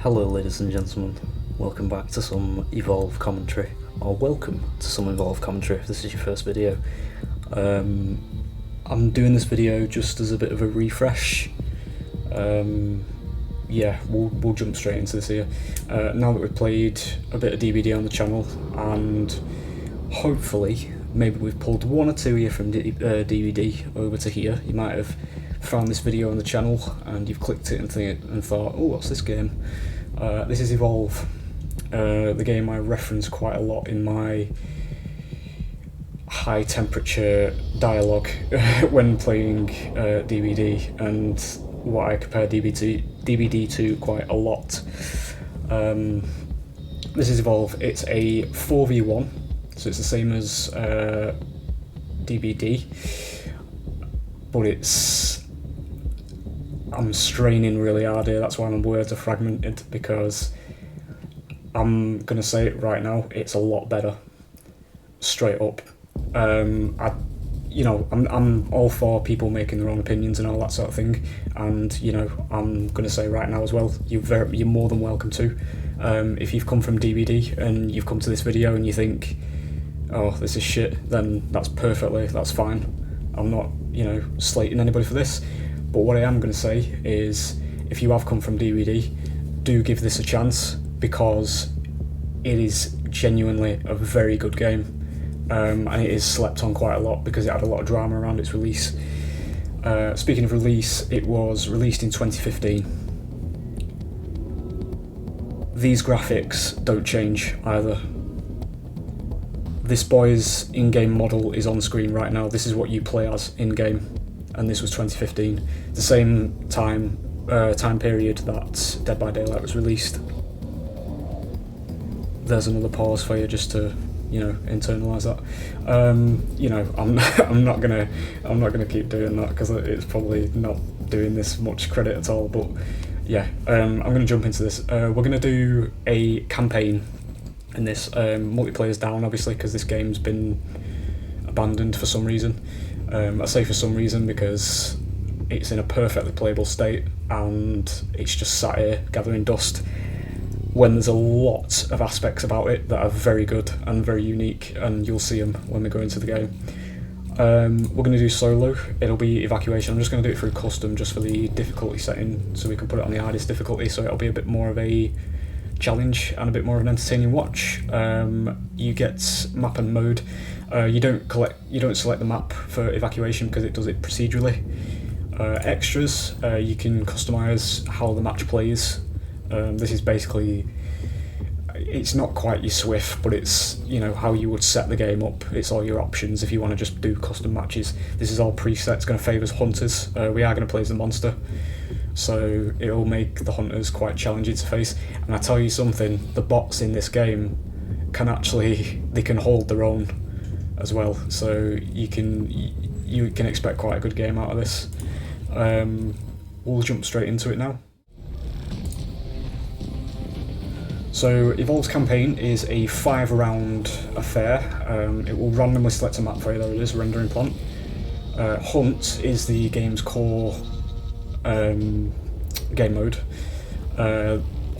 Hello ladies and gentlemen, welcome back to some Evolve commentary, or welcome to some Evolve commentary if this is your first video. I'm doing this video just as a bit of a refresh. Yeah, we'll jump straight into this here. Now that we've played a bit of DBD on the channel, and hopefully maybe we've pulled one or two here from DBD over to here. You might have found this video on the channel and you've clicked it and thought, oh, what's this game? This is Evolve, the game I reference quite a lot in my high temperature dialogue when playing DBD, and what I compare DBD to quite a lot. This is Evolve. It's a 4v1, so it's the same as DBD, but I'm straining really hard here, that's why my words are fragmented, because I'm going to say it right now, it's a lot better. Straight up. I'm all for people making their own opinions and all that sort of thing, and I'm going to say right now as well, you're more than welcome to. If you've come from DBD and you've come to this video and you think, oh, this is shit, then that's fine. I'm not, slating anybody for this. But what I am going to say is, if you have come from DBD, do give this a chance, because it is genuinely a very good game, and it is slept on quite a lot because it had a lot of drama around its release. Speaking of release, it was released in 2015. These graphics don't change either. This boy's in-game model is on screen right now. This is what you play as in-game. And this was 2015, the same time period that Dead by Daylight was released. There's another pause for you just to, internalise that. I'm not gonna keep doing that because it's probably not doing this much credit at all. But yeah, I'm gonna jump into this. We're gonna do a campaign in this. Multiplayer's down obviously because this game's been abandoned for some reason. I say for some reason because it's in a perfectly playable state and it's just sat here gathering dust, when there's a lot of aspects about it that are very good and very unique, and you'll see them when we go into the game. We're going to do solo. It'll be evacuation. I'm just going to do it through custom just for the difficulty setting, so we can put it on the hardest difficulty, so it'll be a bit more of a challenge and a bit more of an entertaining watch. You get map and mode. You don't select the map for evacuation because it does it procedurally. Extras, you can customize how the match plays. This is basically, it's not quite your Swift, but it's how you would set the game up. It's all your options if you want to just do custom matches. This is all preset. It's going to favour hunters. We are going to play as the monster, so it'll make the hunters quite challenging to face. And I tell you something, the bots in this game can hold their own as well, so you can expect quite a good game out of this. We'll jump straight into it now. So Evolve's campaign is a 5-round affair. It will randomly select a map for you. There it is, rendering plant. Hunt is the game's core game mode.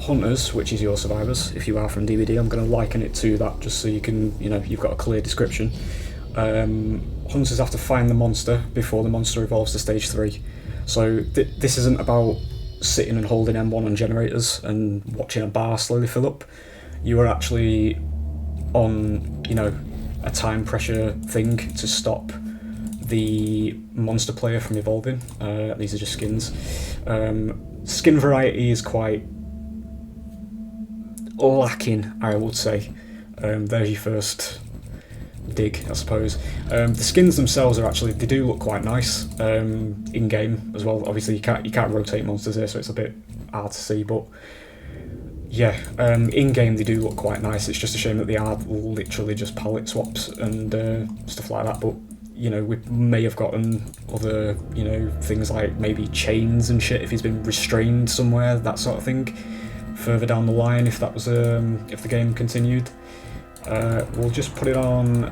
Hunters, which is your survivors, if you are from DBD, I'm going to liken it to that just so you can, you've got a clear description. Hunters have to find the monster before the monster evolves to stage 3. So this isn't about sitting and holding M1 on generators and watching a bar slowly fill up. You are actually on, a time pressure thing to stop the monster player from evolving. These are just skins. Skin variety is quite lacking, I would say. There's your first dig, I suppose. The skins themselves they do look quite nice in game as well. Obviously you can't rotate monsters here, so it's a bit hard to see, but yeah, in game they do look quite nice. It's just a shame that they are literally just palette swaps and stuff like that. But we may have gotten other things like maybe chains and shit if he's been restrained somewhere, that sort of thing, further down the line if that was if the game continued. We'll just put it on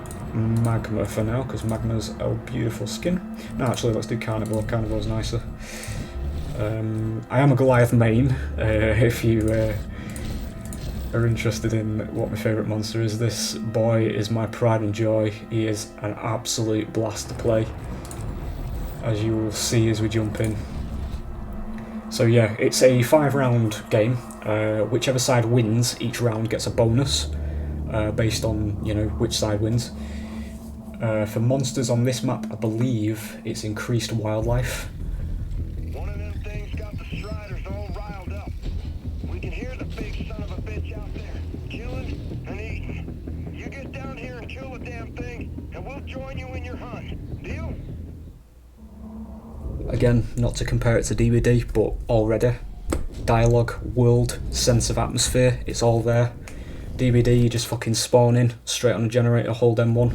Magma for now because Magma's a beautiful skin. No, actually let's do Carnivore. Carnivore's nicer. I am a Goliath main, if you are interested in what my favourite monster is. This boy is my pride and joy. He is an absolute blast to play, as you will see as we jump in. So yeah, it's a 5-round game. Whichever side wins each round gets a bonus, based on, you know, which side wins. For monsters on this map, I believe it's increased wildlife. One of them things got the Striders all riled up. We can hear the big son of a bitch out there, killing and eating. You get down here and kill the damn thing, and we'll join you in your hunt. Deal? Again, not to compare it to DBD, but already. Dialogue, world, sense of atmosphere, it's all there. DBD, you just fucking spawn in, straight on a generator, hold M1.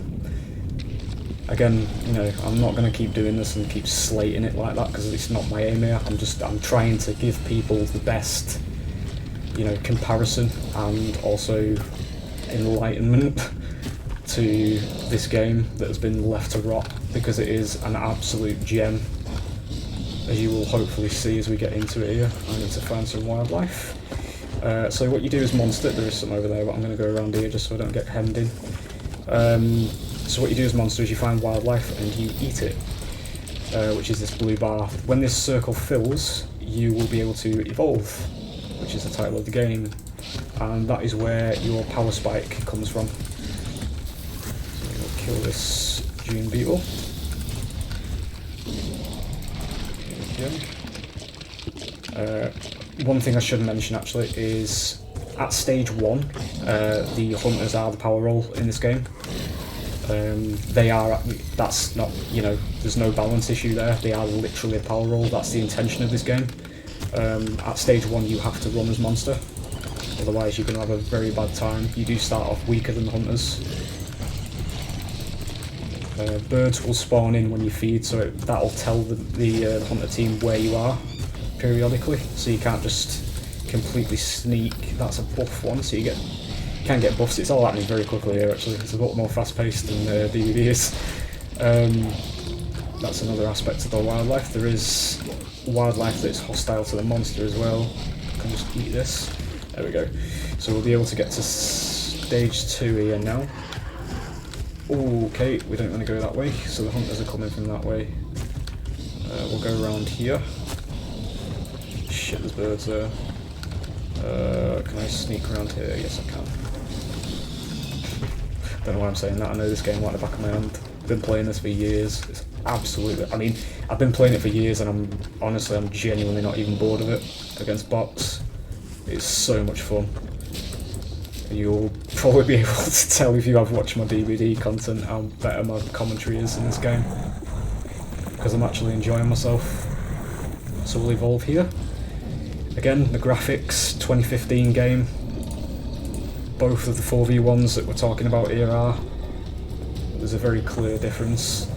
Again, you know, I'm not going to keep doing this and keep slating it like that, because it's not my aim here. I'm trying to give people the best, you know, comparison and also enlightenment to this game that has been left to rot, because it is an absolute gem, as you will hopefully see as we get into it here. I need to find some wildlife. So what you do as monster, there is some over there, but I'm going to go around here just so I don't get hemmed in. So what you do as monster is you find wildlife and you eat it, which is this blue bar. When this circle fills, you will be able to evolve, which is the title of the game, and that is where your power spike comes from. So we'll kill this June beetle. One thing I should mention actually is at stage 1, the hunters are the power role in this game. That's not, you know, there's no balance issue there, they are literally a power role, that's the intention of this game. At stage 1 you have to run as monster, otherwise you're going to have a very bad time. You do start off weaker than the hunters. Birds will spawn in when you feed, so that'll tell the hunter team where you are periodically, so you can't just completely sneak. That's a buff one, so you can get buffs. It's all happening very quickly here actually, it's a lot more fast paced than DBD is. That's another aspect of the wildlife. There is wildlife that's hostile to the monster as well. I can just eat this. There we go. So we'll be able to get to stage 2 here now. Okay, we don't want to go that way, so the hunters are coming from that way. We'll go around here. Shit, there's birds there. Can I sneak around here? Yes, I can. Don't know why I'm saying that, I know this game like the back of my hand. I've been playing this for years. It's absolutely, I mean, I've been playing it for years and I'm genuinely not even bored of it against bots. It's so much fun. You'll probably be able to tell if you have watched my DBD content how better my commentary is in this game, because I'm actually enjoying myself. So we'll evolve here. Again, the graphics, 2015 game. Both of the 4v1s that we're talking about here there's a very clear difference.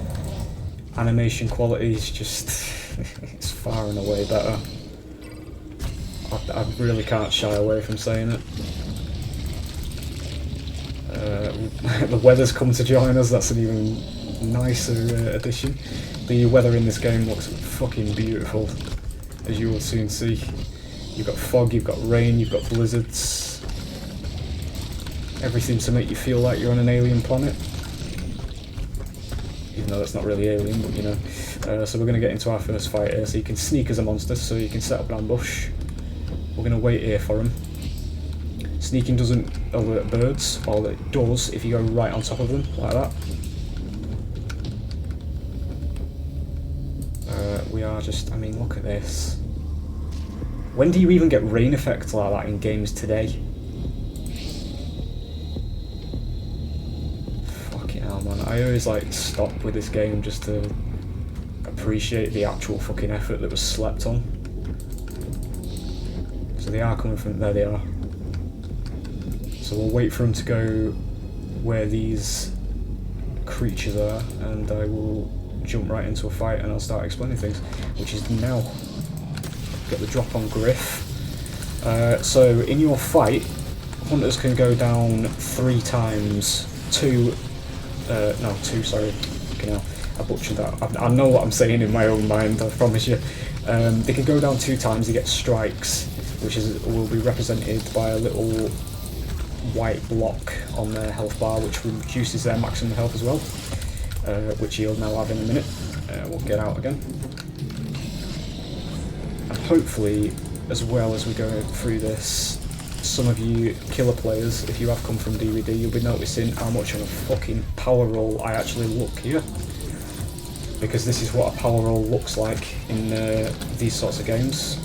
Animation quality is just, it's far and away better. I really can't shy away from saying it. The weather's come to join us, that's an even nicer addition. The weather in this game looks fucking beautiful, as you will soon see. You've got fog, you've got rain, you've got blizzards. Everything to make you feel like you're on an alien planet. Even though that's not really alien, but you know. So we're going to get into our first fight here, so you can sneak as a monster, so you can set up an ambush. We're going to wait here for him. Sneaking doesn't alert birds, all it does if you go right on top of them, like that. We are just, I mean, look at this. When do you even get rain effects like that in games today? Fucking hell, man. I always like stop with this game just to appreciate the actual fucking effort that was slept on. So they are coming from, there they are. So we'll wait for them to go where these creatures are, and I will jump right into a fight and I'll start explaining things, which is now. Get the drop on Griff. So in your fight, hunters can go down 3 times. 2, sorry. Okay, now I butchered that. I know what I'm saying in my own mind, I promise you. They can go down 2 times, they get strikes, which will be represented by a little white block on their health bar, which reduces their maximum health as well, which you'll now have in a minute. We'll get out again. And hopefully, as well as we go through this, some of you killer players, if you have come from DVD, you'll be noticing how much of a fucking power roll I actually look here. Because this is what a power roll looks like in these sorts of games.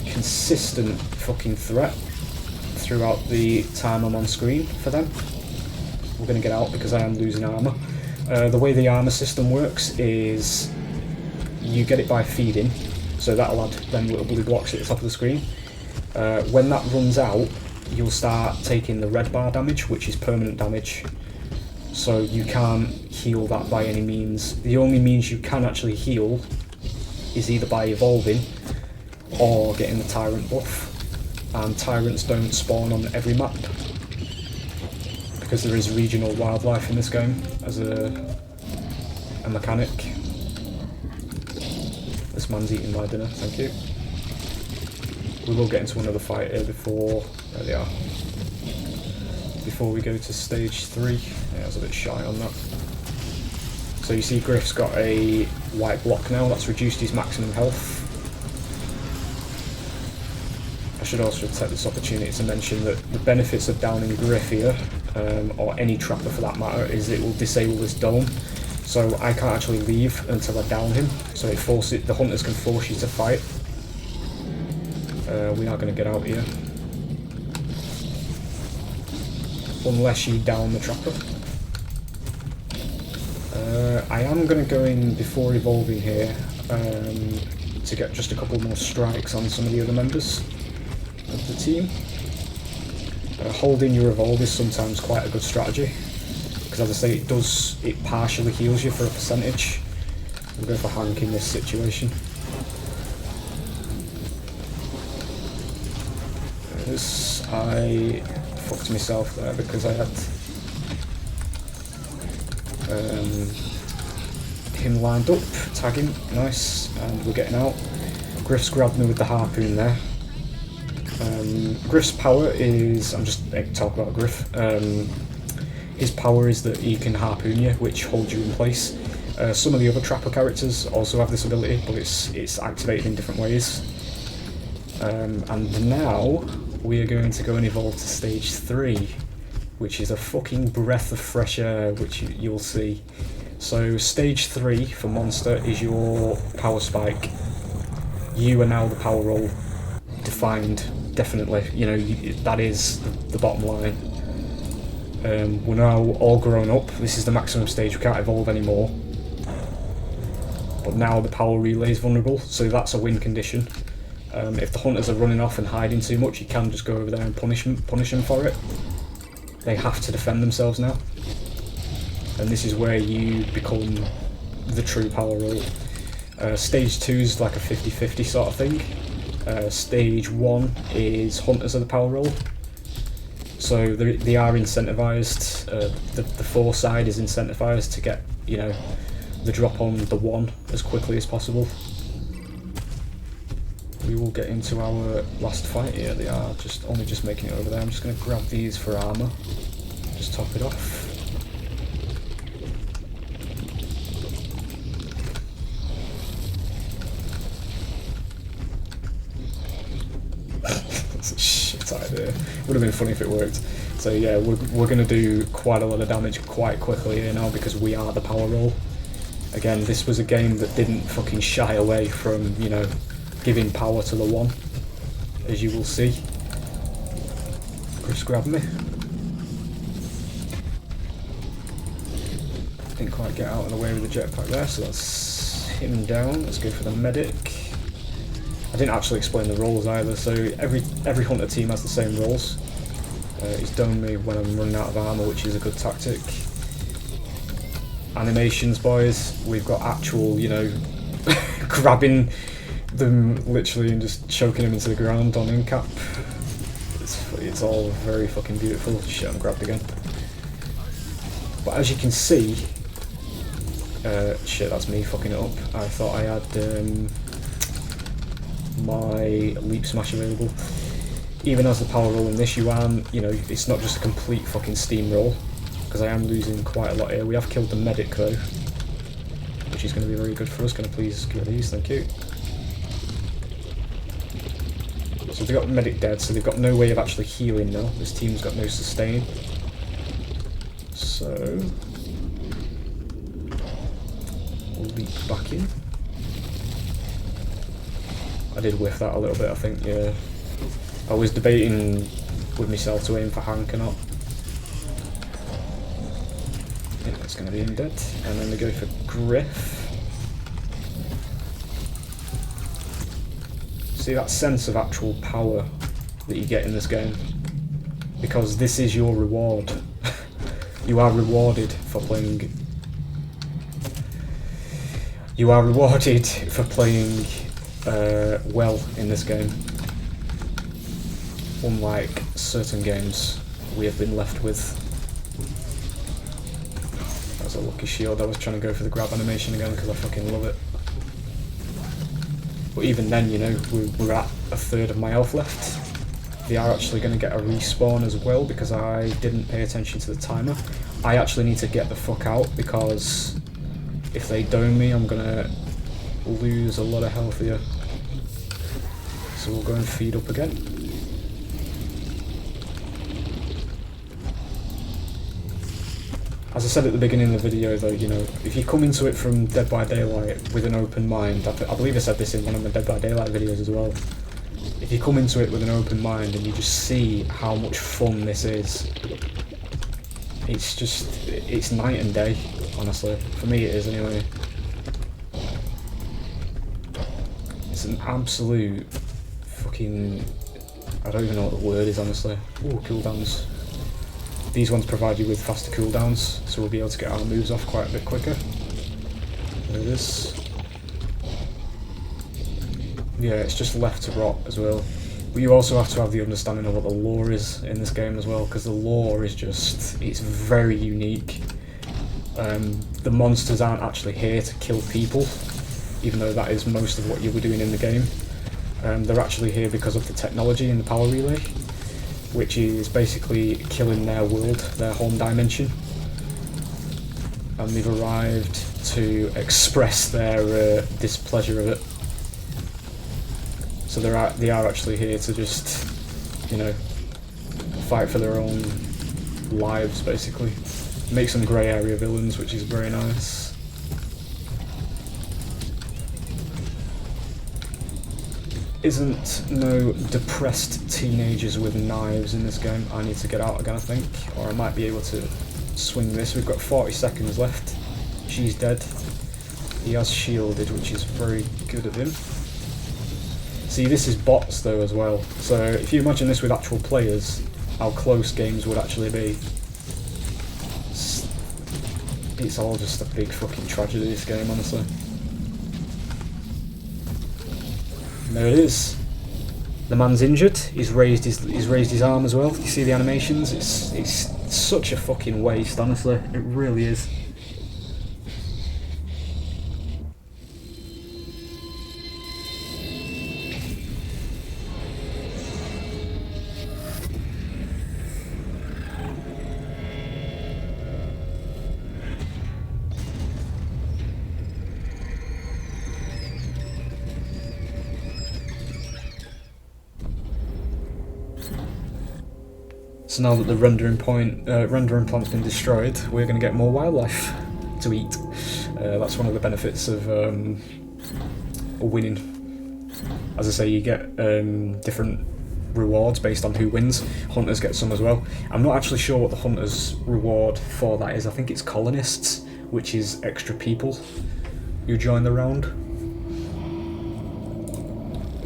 Consistent fucking threat throughout the time I'm on screen for them. We're going to get out because I am losing armour. The way the armour system works is you get it by feeding, so that'll add them little blue blocks at the top of the screen. When that runs out, you'll start taking the red bar damage, which is permanent damage. So you can't heal that by any means. The only means you can actually heal is either by evolving or getting the Tyrant buff. And Tyrants don't spawn on every map, because there is regional wildlife in this game as a mechanic. This man's eating my dinner, thank you. We will get into another fight here before... there they are. Before we go to stage 3. Yeah, I was a bit shy on that. So you see Griff's got a white block now, that's reduced his maximum health. I should also take this opportunity to mention that the benefits of downing Griff here, or any trapper for that matter, is it will disable this dome. So I can't actually leave until I down him, so the hunters can force you to fight. We are going to get out here. Unless you down the trapper. I am going to go in before evolving here to get just a couple more strikes on some of the other members of the team. Holding your evolve is sometimes quite a good strategy, because as I say, it partially heals you for a percentage. We'll go for Hank in this situation. I fucked myself there because I had him lined up, tagging, nice, and we're getting out. Griff's grabbed me with the harpoon there. Griff's power is, I'm just talking about Griff, his power is that he can harpoon you, which holds you in place. Some of the other trapper characters also have this ability, but it's activated in different ways. And now we are going to go and evolve to stage 3, which is a fucking breath of fresh air, which you'll see. So stage 3 for monster is your power spike. You are now the power roll defined, definitely. You know, that is the bottom line. We're now all grown up. This is the maximum stage. We can't evolve anymore. But now the power relay is vulnerable, so that's a win condition. If the hunters are running off and hiding too much, you can just go over there and punish them for it. They have to defend themselves now. And this is where you become the true power roll. Stage 2 is like a 50-50 sort of thing. Stage 1 is hunters are the power roll. So they are incentivized. The 4 side is incentivized to get, you know, the drop on the 1 as quickly as possible. We will get into our last fight here. They are only just making it over there. I'm just going to grab these for armor. Just top it off. That's a shit idea. Would have been funny if it worked. So yeah, we're going to do quite a lot of damage quite quickly here now because we are the power roll. Again, this was a game that didn't fucking shy away from, you know, giving power to the 1, as you will see. Chris grabbed me. Didn't quite get out of the way with the jetpack there, so that's him down. Let's go for the medic. I didn't actually explain the roles either, so every hunter team has the same roles. He's downed me when I'm running out of armor, which is a good tactic. Animations, boys. We've got actual, you know, grabbing them literally and just choking them into the ground on incap. It's all very fucking beautiful. Shit, I'm grabbed again. But as you can see, Shit, that's me fucking it up. I thought I had my leap smash available. Even as the power roll in this, you aren't, you know, it's not just a complete fucking steamroll, because I am losing quite a lot here. We have killed the medic though, which is going to be very good for us. Can I please get these? Thank you. So they've got the medic dead, so they've got no way of actually healing now. This team's got no sustain. So we'll leap back in. I did whiff that a little bit, I think, yeah. I was debating with myself to aim for Hank or not. Yeah, that's going to be him dead. And then we go for Griff. See that sense of actual power that you get in this game? Because this is your reward. You are rewarded for playing... You are rewarded for playing well in this game. Unlike certain games we have been left with. That was a lucky shield. I was trying to go for the grab animation again because I fucking love it. But even then, you know, we're at a third of my health left. They are actually going to get a respawn as well because I didn't pay attention to the timer. I actually need to get the fuck out because if they dome me, I'm going to lose a lot of health here. So we'll go and feed up again. As I said at the beginning of the video though, you know, if you come into it from Dead by Daylight with an open mind, I believe I said this in one of the Dead by Daylight videos as well, if you come into it with an open mind and you just see how much fun this is, it's just, it's night and day, honestly. For me it is anyway. It's an absolute fucking, I don't even know what the word is honestly. Ooh, cooldowns. These ones provide you with faster cooldowns, so we'll be able to get our moves off quite a bit quicker. There it is. Yeah, it's just left to rot as well. But you also have to have the understanding of what the lore is in this game as well, because the lore is just, it's very unique. The monsters aren't actually here to kill people, even though that is most of what you were doing in the game. They're actually here because of the technology in the power relay, which is basically killing their world, their home dimension. And they've arrived to express their displeasure of it. So they are actually here to just, you know, fight for their own lives, basically. Make some grey area villains, which is very nice. Isn't no depressed teenagers with knives in this game. I need to get out again, I think, or I might be able to swing this. We've got 40 seconds left. She's dead. He has shielded, which is very good of him. See, this is bots though as well, so if you imagine this with actual players, how close games would actually be. It's all just a big fucking tragedy, this game, honestly. And there it is. The man's injured. He's raised his arm as well. You see the animations? It's such a fucking waste, honestly. It really is. So now that the rendering plant's been destroyed, we're going to get more wildlife to eat. That's one of the benefits of winning. As I say, you get different rewards based on who wins. Hunters get some as well. I'm not actually sure what the hunters' reward for that is. I think it's colonists, which is extra people who join the round.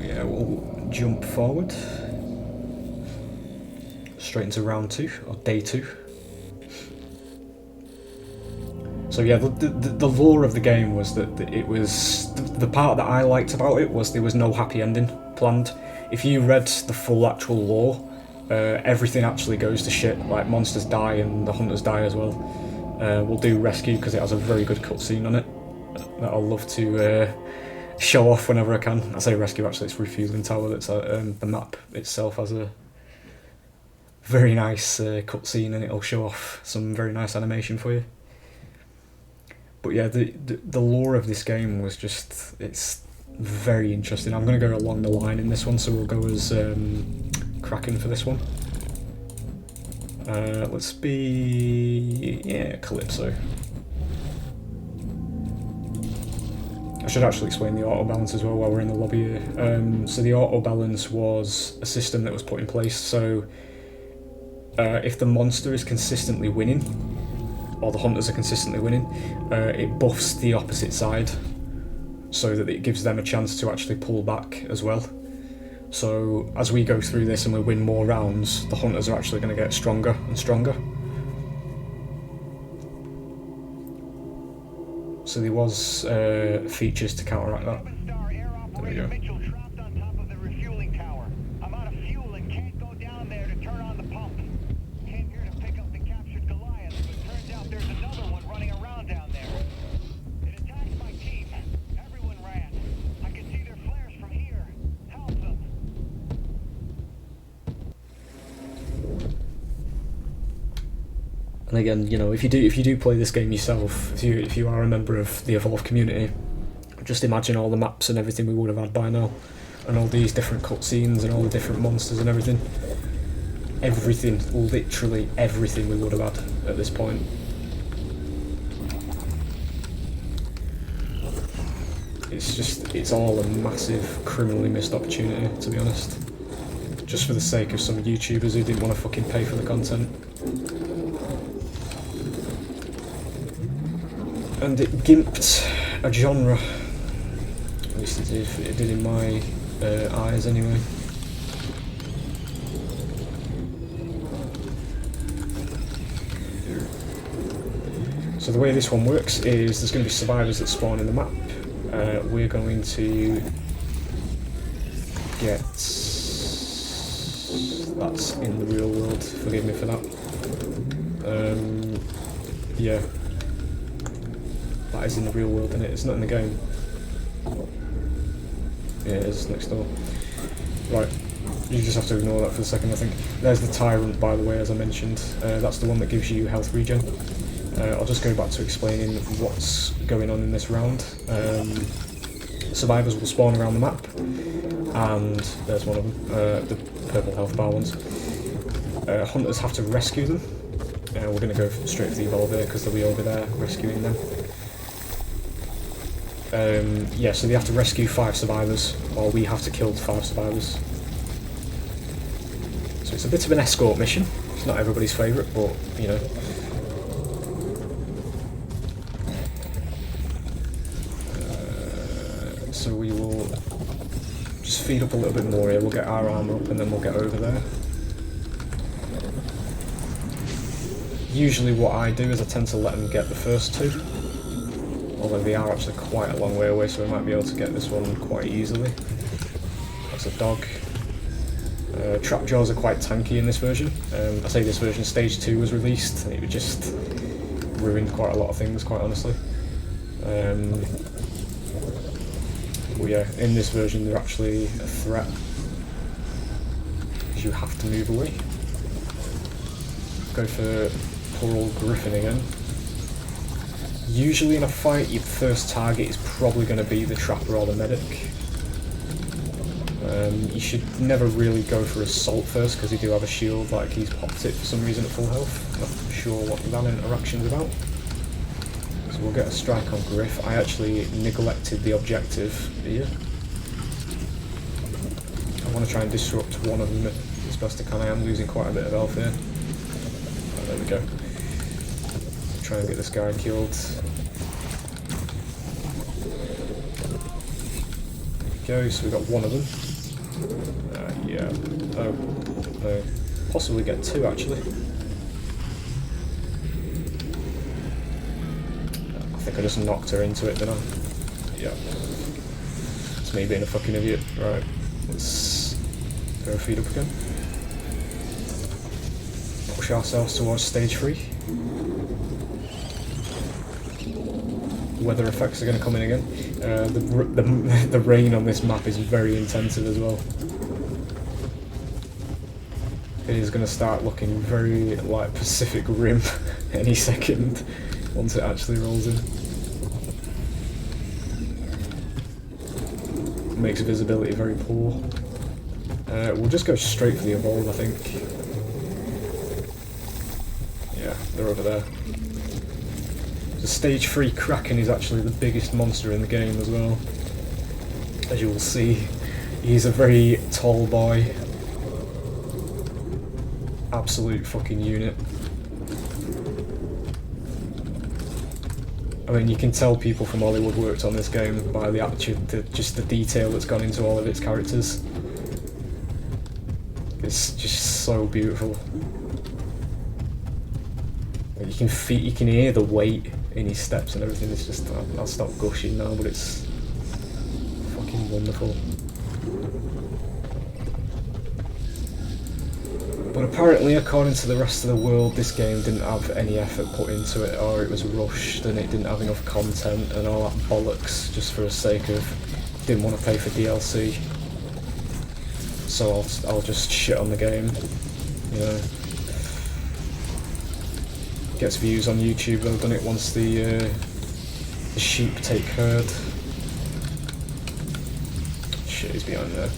Yeah, we'll jump forward. Straight into round 2, or day 2. So yeah, the lore of the game was that it was... The part that I liked about it was there was no happy ending planned. If you read the full actual lore, everything actually goes to shit. Like, monsters die and the hunters die as well. We'll do rescue because it has a very good cutscene on it that I'll love to show off whenever I can. I say rescue, actually it's refueling tower. That's the map itself has a very nice cutscene, and it'll show off some very nice animation for you. But yeah, the lore of this game was just, it's very interesting. I'm going to go along the line in this one, so we'll go as Kraken for this one. Let's be, yeah, Calypso. I should actually explain the auto balance as well while we're in the lobby here. So the auto balance was a system that was put in place, so if the monster is consistently winning, or the hunters are consistently winning, it buffs the opposite side, so that it gives them a chance to actually pull back as well. So as we go through this and we win more rounds, the hunters are actually going to get stronger and stronger. So there was features to counteract that. There we go. And again, you know, if you do play this game yourself, if you are a member of the Evolve community, just imagine all the maps and everything we would have had by now, and all these different cutscenes and all the different monsters and everything. Everything, literally everything we would have had at this point. It's all a massive, criminally missed opportunity, to be honest. Just for the sake of some YouTubers who didn't want to fucking pay for the content. And it gimped a genre, at least it did in my eyes anyway. So the way this one works is there's going to be survivors that spawn in the map. We're going to get... That's in the real world, forgive me for that. Yeah. That is in the real world, isn't it? It's not in the game. Yeah, it is next door. Right, you just have to ignore that for a second, I think. There's the Tyrant, by the way, as I mentioned. That's the one that gives you health regen. I'll just go back to explaining what's going on in this round. Survivors will spawn around the map, and there's one of them, the purple health bar ones. Hunters have to rescue them. We're going to go straight for the Evolve here because they'll be over there rescuing them. Yeah, so they have to rescue 5 survivors, or we have to kill 5 survivors. So it's a bit of an escort mission. It's not everybody's favourite, but, you know. So we will just feed up a little bit more here, we'll get our armour up and then we'll get over there. Usually what I do is I tend to let them get the first 2. Although they are actually quite a long way away, so we might be able to get this one quite easily. That's a dog. Trap jaws are quite tanky in this version. I say this version, stage 2 was released, and it just ruined quite a lot of things, quite honestly. But yeah, in this version they're actually a threat, because you have to move away. Go for poor old Griffin again. Usually in a fight, your first target is probably going to be the trapper or the medic. You should never really go for assault first, because they do have a shield, like he's popped it for some reason at full health. Not sure what that interaction's about. So we'll get a strike on Griff. I actually neglected the objective here. I want to try and disrupt one of them as best I can. I am losing quite a bit of health here. Oh, there we go. Try and get this guy killed. There we go, so we got one of them. Yeah. Oh, no. Possibly get 2 actually. I think I just knocked her into it, didn't I? Yeah. It's me being a fucking idiot. Right, let's go feed up again. Push ourselves towards stage 3. weather effects are going to come in again. The rain on this map is very intensive as well. It is going to start looking very like Pacific Rim any second once it actually rolls in. Makes visibility very poor. We'll just go straight for the evolve, I think. Yeah, they're over there. So stage 3 Kraken is actually the biggest monster in the game as well. As you will see, he's a very tall boy. Absolute fucking unit. I mean, you can tell people from Hollywood worked on this game by the attitude, just the detail that's gone into all of its characters. It's just so beautiful. You can hear the weight in his steps and everything. It's just, I'll stop gushing now, but it's fucking wonderful. But apparently, according to the rest of the world, this game didn't have any effort put into it, or it was rushed and it didn't have enough content and all that bollocks just for the sake of didn't want to pay for DLC. So I'll just shit on the game, you know. Gets views on YouTube though, done it once the sheep take herd. Shit, he's behind there.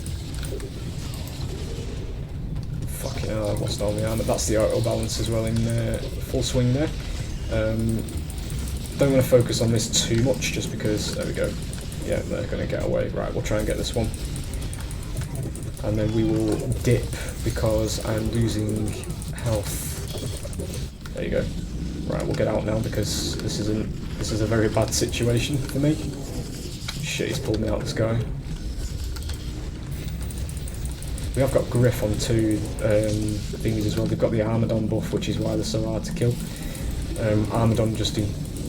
Fucking hell, I've lost all my armor. That's the auto balance as well in full swing there. Don't want to focus on this too much just because, there we go. Yeah, they're going to get away. Right, we'll try and get this one. And then we will dip because I'm losing health. There you go. Right, we'll get out now because this is a very bad situation for me. Shit, he's pulled me out of the sky. We have got Griff on 2 things as well. They've got the Armadon buff, which is why they're so hard to kill. Armadon just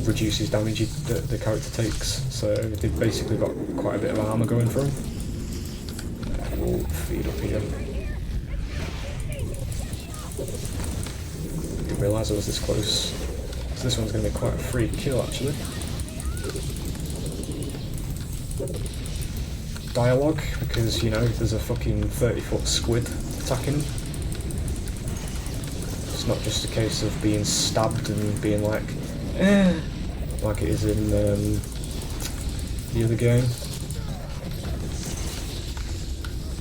reduces damage the character takes, so they've basically got quite a bit of armour going for them. We'll feed up here. Didn't realise I was this close. So this one's going to be quite a free kill actually. Dialogue, because you know there's a fucking 30-foot squid attacking him. It's not just a case of being stabbed and being like, like it is in the other game.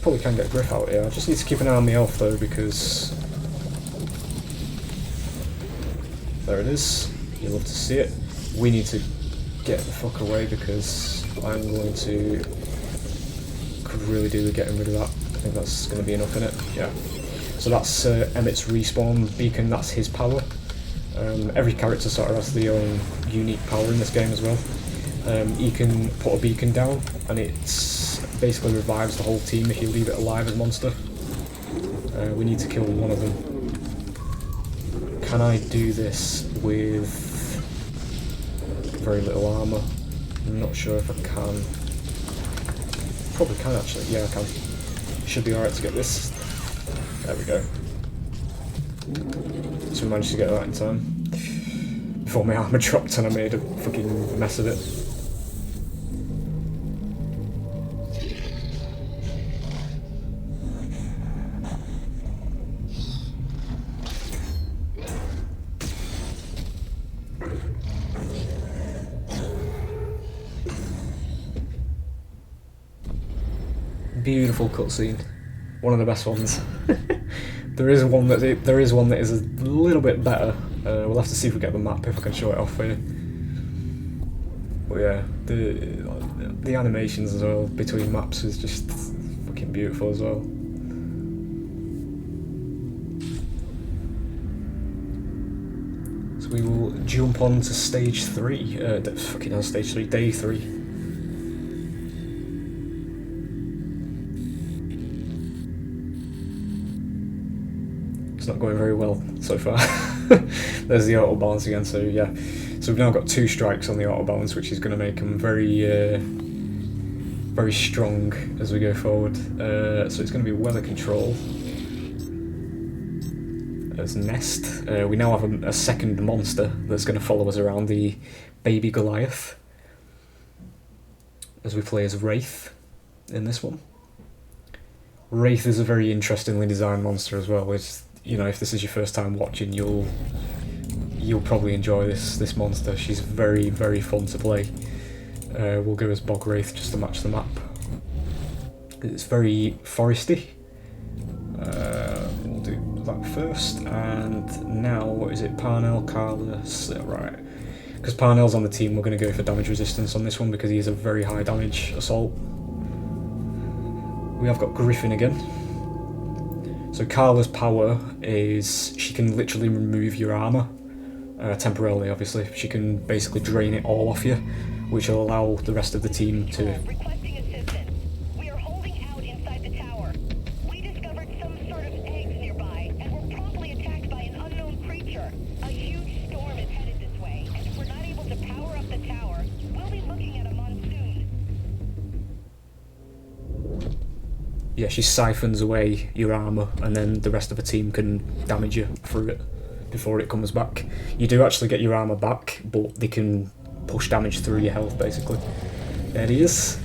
Probably can get Griff out here. I just need to keep an eye on the elf though, because there it is. You love to see it. We need to get the fuck away because I'm going to could really do with getting rid of that. I think that's going to be enough in it. Yeah. So that's Emmett's respawn beacon. That's his power. Every character sort of has their own unique power in this game as well. You can put a beacon down and it's basically revives the whole team if you leave it alive as a monster. We need to kill one of them. Can I do this with very little armour? I'm not sure if I can. Probably can actually, yeah I can. Should be alright to get this. There we go. So we managed to get that in time. Before my armour dropped and I made a fucking mess of it. Beautiful cutscene, one of the best ones. There is one that is a little bit better. We'll have to see if we get the map if I can show it off here. But yeah, the animations as well between maps is just fucking beautiful as well. So we will jump on to stage 3. Fucking hell, stage 3, day 3. It's not going very well so far. There's the auto balance again, so yeah. So we've now got 2 strikes on the auto balance, which is going to make them very, very strong as we go forward. So it's going to be weather control. As Nest. We now have a second monster that's going to follow us around, the baby Goliath. as we play as Wraith in this one. Wraith is a very interestingly designed monster as well. It's, you know, if this is your first time watching, you'll probably enjoy this monster. She's very, very fun to play. We'll go as Bog Wraith just to match the map. It's very foresty. We'll do that first, and now, what is it, Parnell, Carlos, right. Because Parnell's on the team, we're going to go for damage resistance on this one because he is a very high damage assault. We have got Griffin again. So Carla's power is she can literally remove your armour, temporarily obviously. She can basically drain it all off you, which will allow the rest of the team to... Requesting assistance. We are holding out inside the tower. We discovered some sort of eggs nearby, and were promptly attacked by an unknown creature. A huge storm is headed this way, and if we're not able to power up the tower, we'll be looking at a monsoon. Yeah, she siphons away your armour, and then the rest of the team can damage you through it before it comes back. You do actually get your armour back, but they can push damage through your health, basically. There he is,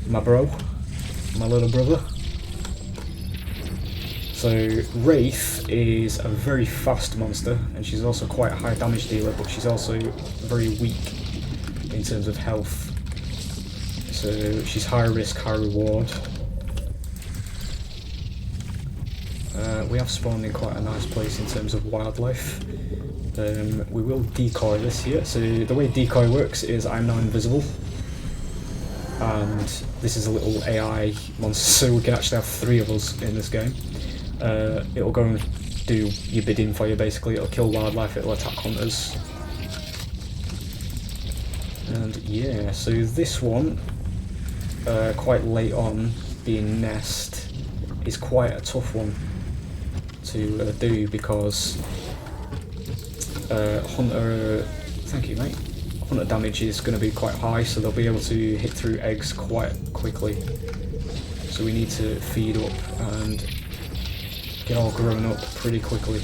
my bro, my little brother. So Wraith is a very fast monster, and she's also quite a high damage dealer, but she's also very weak in terms of health. So she's high risk, high reward. We have spawned in quite a nice place in terms of wildlife. We will decoy this here. So the way decoy works is I'm now invisible, and this is a little AI monster, so we can actually have 3 of us in this game. It'll go and do your bidding for you, basically. It'll kill wildlife, it'll attack hunters. And yeah, so this one, quite late on, being Nest, is quite a tough one to do because hunter, thank you mate, hunter damage is going to be quite high, so they'll be able to hit through eggs quite quickly. So we need to feed up and get all grown up pretty quickly.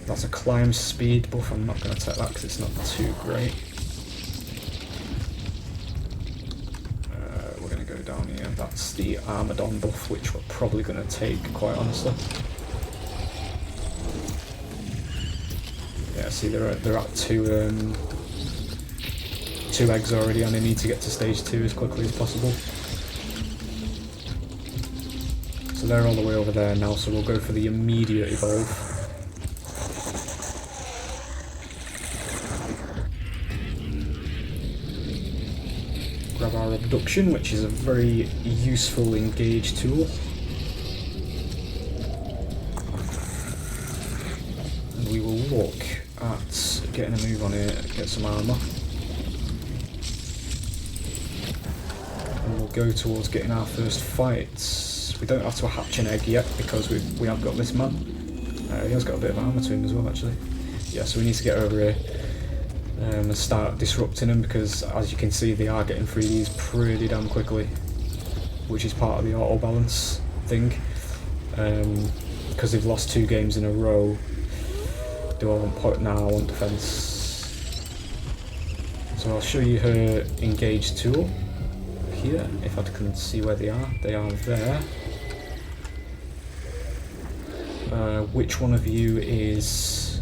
That's a climb speed buff, I'm not going to take that because it's not too great. We're going to go down here, that's the Armadon buff, which we're probably going to take, quite honestly. Yeah, see they're at two eggs already, and they need to get to stage 2 as quickly as possible. So they're all the way over there now, so we'll go for the immediate evolve. Grab our abduction, which is a very useful engage tool. And we will look at getting a move on here, get some armour. And we'll go towards getting our first fights. We don't have to hatch an egg yet because we haven't got this man. He has got a bit of armour to him as well, actually. Yeah, so we need to get over here and start disrupting them, because as you can see they are getting through these pretty damn quickly, which is part of the auto balance thing. Because they've lost 2 games in a row. Do I want point? Now I want defense. So I'll show you her engage tool here, if I can see where they are. They are there. Which one of you is...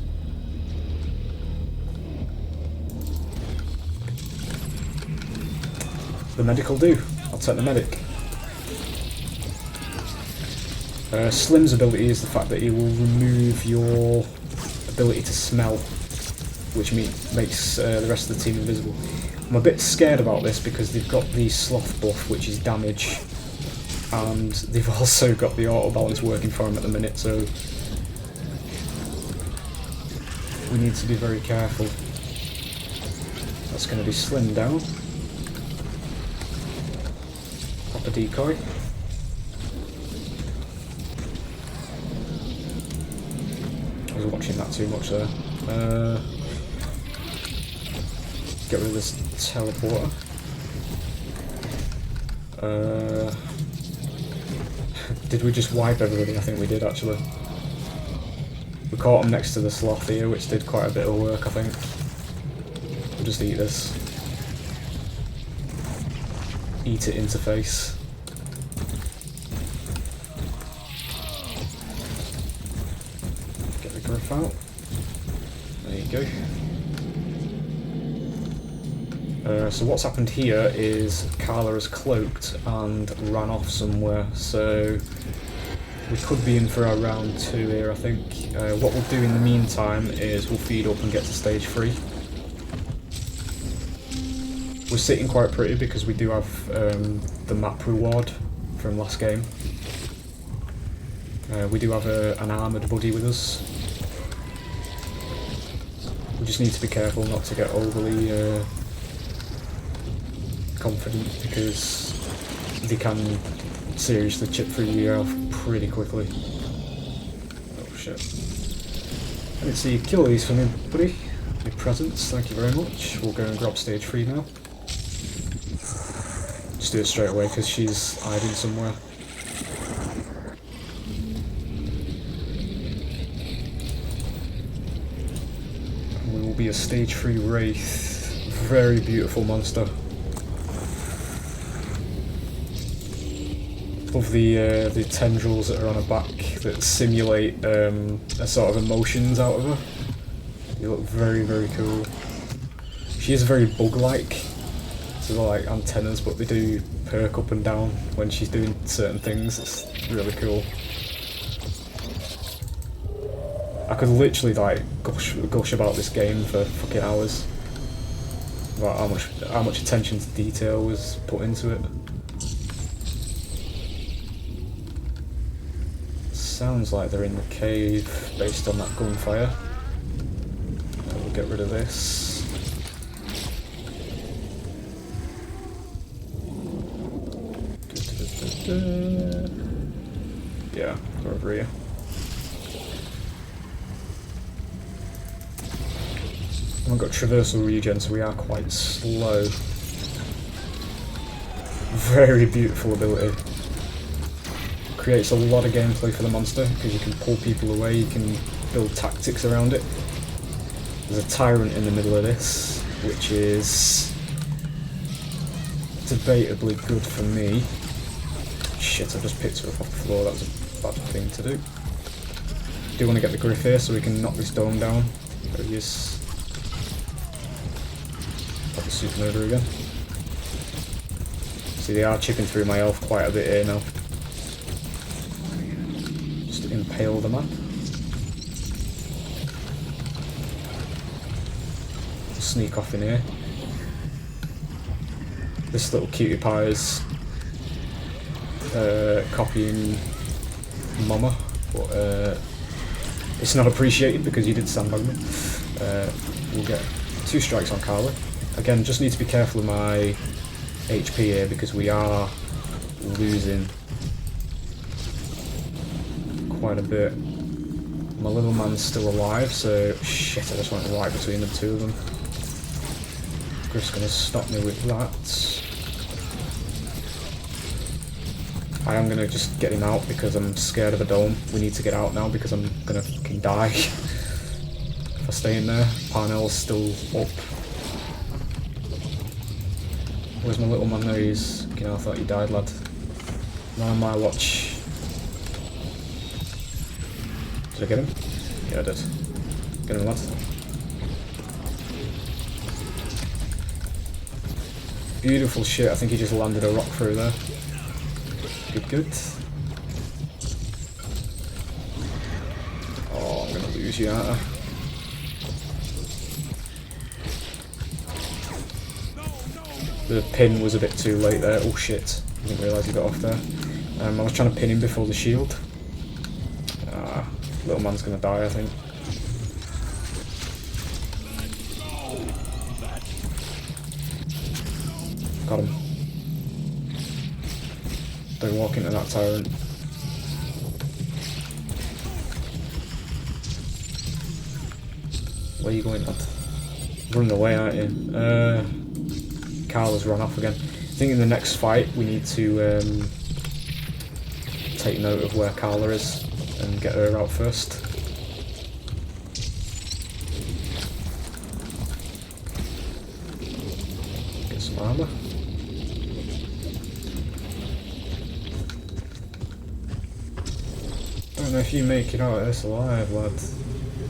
The medic will do. I'll take the medic. Slim's ability is the fact that he will remove your ability to smell, which makes the rest of the team invisible. I'm a bit scared about this because they've got the sloth buff, which is damage, and they've also got the auto balance working for him at the minute, so we need to be very careful. That's going to be Slim down. Pop a decoy. I was watching that too much there. Get rid of this teleporter. Did we just wipe everybody? I think we did, actually. We caught him next to the sloth here, which did quite a bit of work, I think. We'll just eat this. Eat it interface. Get the griff out. There you go. So what's happened here is Carla has cloaked and ran off somewhere, so we could be in for our round 2 here, I think. What we'll do in the meantime is we'll feed up and get to stage 3. We're sitting quite pretty because we do have the map reward from last game. We do have an armoured buddy with us. We just need to be careful not to get overly confident because they can seriously chip through your health pretty quickly. Oh shit. I didn't see you kill these for me, buddy. Your presents, thank you very much. We'll go and grab stage 3 now. Just do it straight away because she's hiding somewhere. And we will be a stage 3 wraith. Very beautiful monster. Of the tendrils that are on her back that simulate a sort of emotions out of her. They look very, very cool. She is very bug-like, so they're like antennas, but they do perk up and down when she's doing certain things. It's really cool. I could literally like gush about this game for fucking hours. About how much attention to detail was put into it. Sounds like they're in the cave based on that gunfire. We'll get rid of this. Yeah, they're over here. I've got traversal regen, so we are quite slow. Very beautiful ability. Creates a lot of gameplay for the monster because you can pull people away, you can build tactics around it. There's a tyrant in the middle of this, which is debatably good for me. Shit, I just picked her up off the floor, that was a bad thing to do. Do want to get the griff here so we can knock this dome down. There he is. Pop the super murder again. See, they are chipping through my health quite a bit here now. Impale the man. Sneak off in here. This little cutie pie is copying Mama, but it's not appreciated because you did sandbag me. We'll get 2 strikes on Carla. Again, just need to be careful of my HP here because we are losing quite a bit. My little man's still alive, so shit, I just went right between the 2 of them. Griff's gonna stop me with that. I am gonna just get him out because I'm scared of a dome. We need to get out now because I'm gonna fucking die if I stay in there. Parnell's still up. Where's my little man? There he is. You know, I thought you died, lad. Not on my watch. Did I get him? Yeah, I did. Get him, lad. Beautiful shit. I think he just landed a rock through there. Good, good. Oh, I'm gonna lose you, aren't I? The pin was a bit too late there. Oh shit. I didn't realise he got off there. I was trying to pin him before the shield. Little man's gonna die, I think. Got him. Don't walk into that tyrant. Where are you going, lad? Running away, aren't you? Carla's run off again. I think in the next fight we need to take note of where Carla is and get her out first. don't know if you make it out of this alive, lad.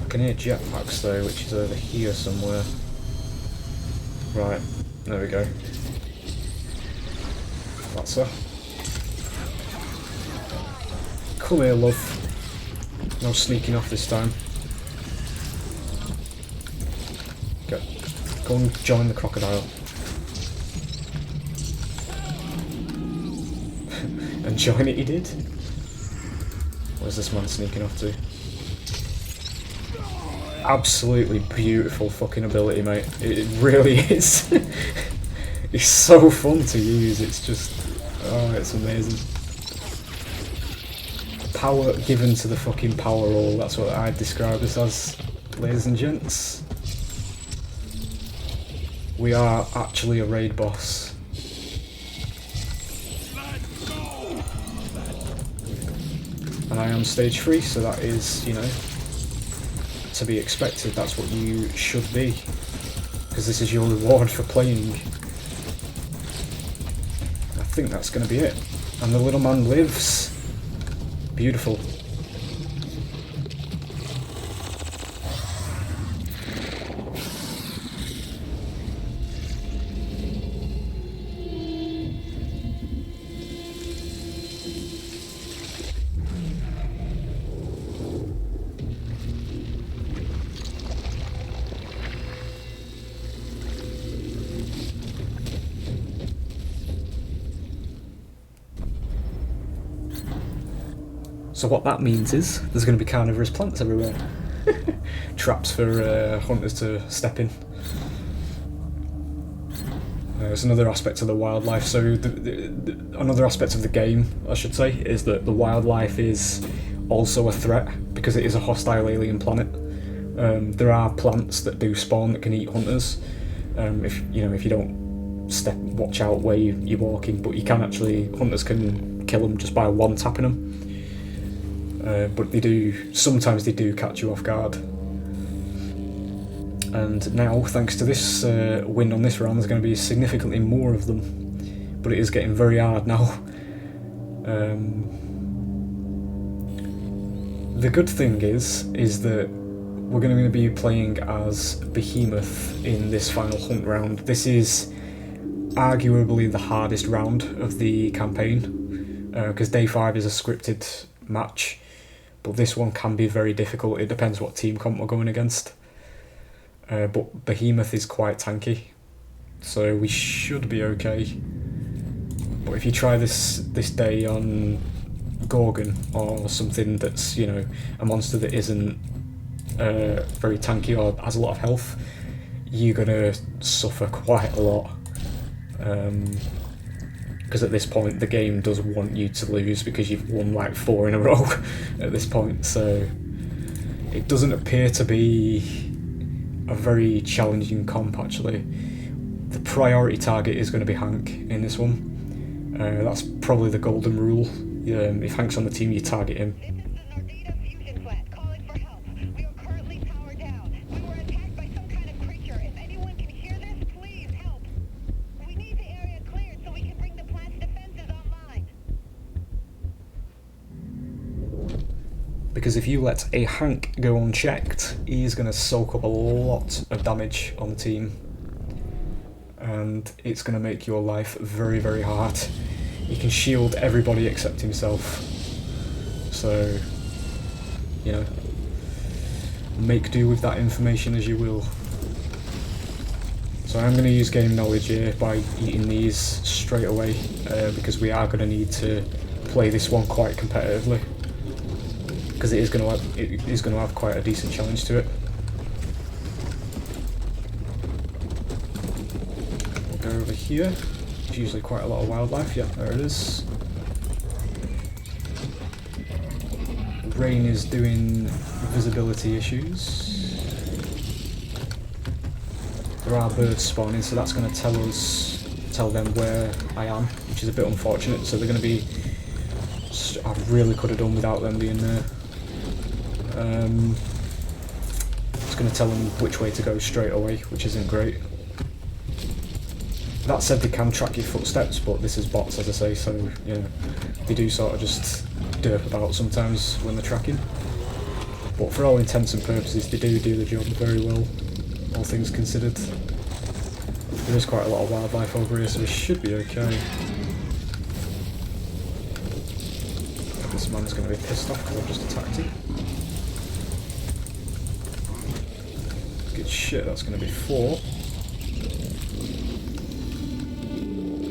I can hear jetpacks though, which is over here somewhere. Right, there we go. That's her. Come here, love. No sneaking off this time. Go and join the crocodile. And join it he did. Where's this man sneaking off to? Absolutely beautiful fucking ability, mate. It really is. It's so fun to use. It's just, oh, it's amazing. Power given to the fucking power roll. That's what I'd describe this as, ladies and gents. We are actually a raid boss. And I am stage 3, so that is, you know, to be expected. That's what you should be, because this is your reward for playing. I think that's going to be it. And the little man lives. Beautiful. So what that means is there's going to be carnivorous plants everywhere. Traps for hunters to step in. There's another aspect of the wildlife. So another aspect of the game, I should say, is that the wildlife is also a threat because it is a hostile alien planet. There are plants that do spawn that can eat hunters. If you don't watch out where you're walking, but you can actually, hunters can kill them just by one tapping them. But sometimes they do catch you off guard. And now, thanks to this win on this round, there's going to be significantly more of them. But it is getting very hard now. The good thing is that we're going to be playing as Behemoth in this final hunt round. This is arguably the hardest round of the campaign, because day 5 is a scripted match. But this one can be very difficult. It depends what team comp we're going against. But Behemoth is quite tanky, so we should be okay. But if you try this day on Gorgon or something that's, you know, a monster that isn't very tanky or has a lot of health, you're gonna suffer quite a lot. Because at this point the game does want you to lose because you've won like 4 in a row at this point, so it doesn't appear to be a very challenging comp actually. The priority target is going to be Hank in this one. That's probably the golden rule. If Hank's on the team, you target him. Because if you let a Hank go unchecked, he's going to soak up a lot of damage on the team. And it's going to make your life very, very hard. He can shield everybody except himself. So, you know, make do with that information as you will. So I'm going to use game knowledge here by eating these straight away, because we are going to need to play this one quite competitively. Because it is going to have quite a decent challenge to it. We'll go over here. There's usually quite a lot of wildlife. Yeah, there it is. Rain is doing visibility issues. There are birds spawning, so that's going to tell them where I am, which is a bit unfortunate. So they're going to be. I really could have done without them being there. It's going to tell them which way to go straight away, which isn't great. That said, they can track your footsteps, but this is bots, as I say, so you know, they do sort of just derp about sometimes when they're tracking. But for all intents and purposes, they do the job very well, all things considered. There is quite a lot of wildlife over here, so we should be okay. This man's going to be pissed off because I've just attacked him. Good shit, that's going to be 4.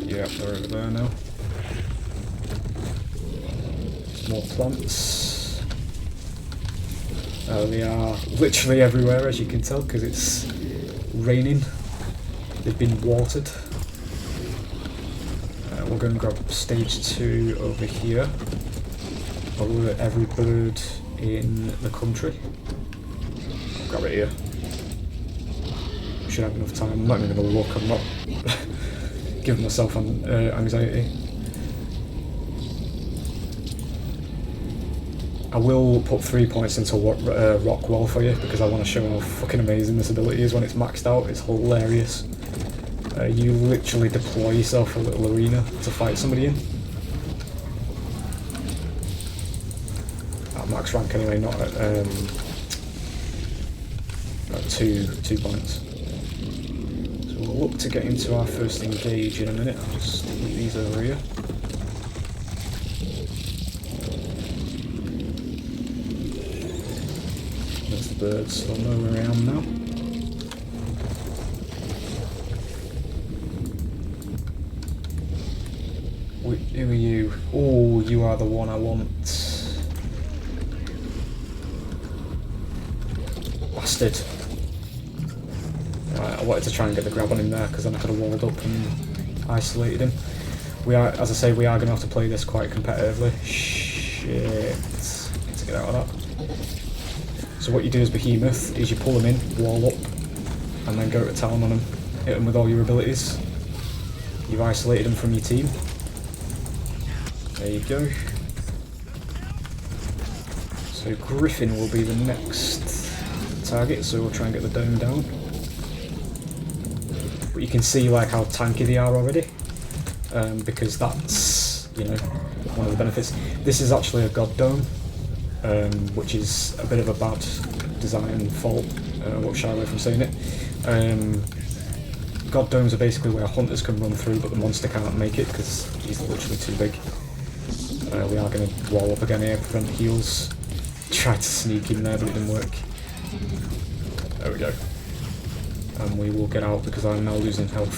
Yeah, they're over there now. More plants. They are literally everywhere, as you can tell, because it's raining. They've been watered. We'll go and grab stage 2 over here. Alert every bird in the country. I'll grab it here. Should have enough time. I'm not even going to look. I'm not giving myself anxiety. I will put 3 points into rock wall for you because I want to show how fucking amazing this ability is when it's maxed out. It's hilarious. You literally deploy yourself a little arena to fight somebody in. At max rank anyway, not at 2 points. So we'll look to get into our first engage in a minute. I'll just leave these over here. There's the birds, so I'll know where I am now. Who are you? Oh, you are the one I want. Bastard. Right, I wanted to try and get the grab on him there because then I could have walled up and isolated him. We are, as I say, we are going to have to play this quite competitively. Shit. Need to get out of that. So what you do as Behemoth is you pull them in, wall up, and then go to town on them. Hit them with all your abilities. You've isolated them from your team. There you go. So Griffin will be the next target, so we'll try and get the dome down. But you can see like how tanky they are already, because that's, you know, one of the benefits. This is actually a god dome, which is a bit of a bad design fault. I won't shy away from saying it. God domes are basically where hunters can run through, but the monster can't make it because he's literally too big. We are going to wall up again here, prevent heals. Tried to sneak in there, but it didn't work. There we go. And we will get out because I'm now losing health.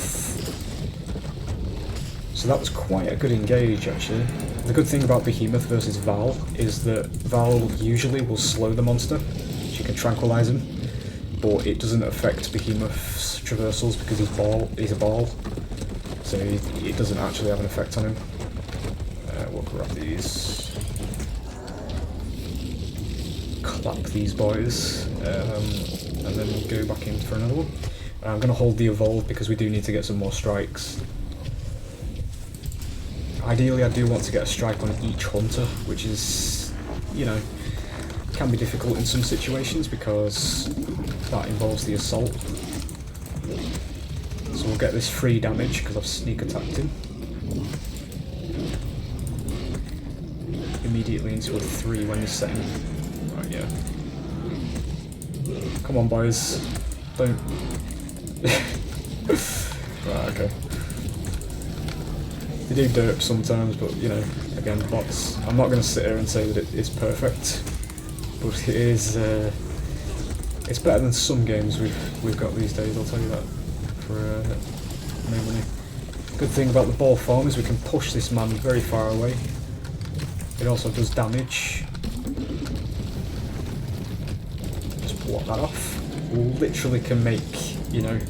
So that was quite a good engage, actually. The good thing about Behemoth versus Val is that Val usually will slow the monster. She can tranquilize him, but it doesn't affect Behemoth's traversals because he's a ball. So it doesn't actually have an effect on him. We'll grab these. Clap these boys. And then go back in for another one. I'm going to hold the evolve because we do need to get some more strikes. Ideally I do want to get a strike on each hunter, which is, you know, can be difficult in some situations because that involves the assault. So we'll get this free damage because I've sneak attacked him. Immediately into a 3 when he's setting. Right, yeah. Come on, boys. Don't. Right, okay. They do derp sometimes, but you know, again, bots. I'm not going to sit here and say that it is perfect, but it is. It's better than some games we've got these days. I'll tell you that for no money. Good thing about the ball form is we can push this man very far away. It also does damage. Just block that off. Literally can make, you know,